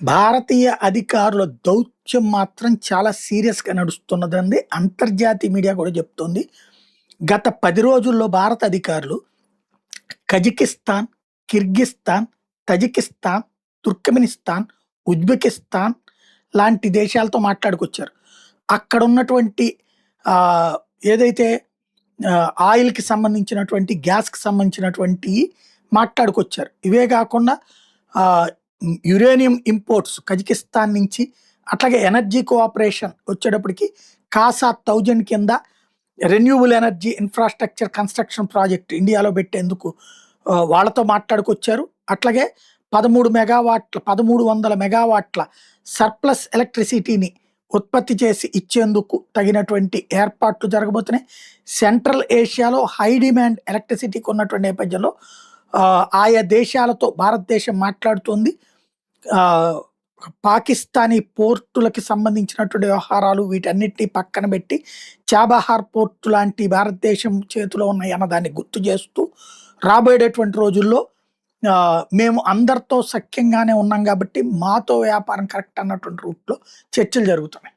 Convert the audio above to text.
భారతీయ అధికారుల దౌత్యం మాత్రం చాలా సీరియస్‌గా నడుస్తున్నదండి. అంతర్జాతీయ మీడియా కూడా చెప్తోంది. గత 10 రోజుల్లో భారత అధికారులు Kazakhstan, Kyrgyzstan, Tajikistan, Turkmenistan, Uzbekistan లాంటి దేశాలతో మాట్లాడుకొచ్చారు. అక్కడున్నటువంటి ఏదైతే ఆయిల్‌కి సంబంధించినటువంటి, గ్యాస్‌కి సంబంధించినటువంటియి మాట్లాడుకొచ్చారు. ఇవే గాకుండా యురేనియం ఇంపోర్ట్స్ కజకిస్తాన్ నుంచి, అట్లాగే ఎనర్జీ కోఆపరేషన్ వచ్చేటప్పటికి కాసా 1000 కింద renewable energy infrastructure construction project ఇండియాలో పెట్టేందుకు వాళ్ళతో మాట్లాడుకొచ్చారు. అట్లాగే 1300 మెగావాట్ల సర్ప్లస్ ఎలక్ట్రిసిటీని ఉత్పత్తి చేసి ఇచ్చేందుకు తగినటువంటి ఏర్పాట్లు జరగబోతున్నాయి. సెంట్రల్ ఏషియాలో హై డిమాండ్ ఎలక్ట్రిసిటీకి ఉన్నటువంటి నేపథ్యంలో ఆయా దేశాలతో భారతదేశం మాట్లాడుతోంది. పాకిస్తానీ పోర్టులకి సంబంధించినటువంటి వ్యవహారాలు వీటన్నిటిని పక్కన పెట్టి చాబహార్ పోర్టు లాంటి భారతదేశం చేతిలో ఉన్నాయి అన్నదాన్ని గుర్తు చేస్తూ రాబోయేటటువంటి రోజుల్లో మేము అందరితో సఖ్యంగానే ఉన్నాం కాబట్టి మాతో వ్యాపారం కరెక్ట్ అన్నటువంటి రూట్లో చర్చలు జరుగుతున్నాయి.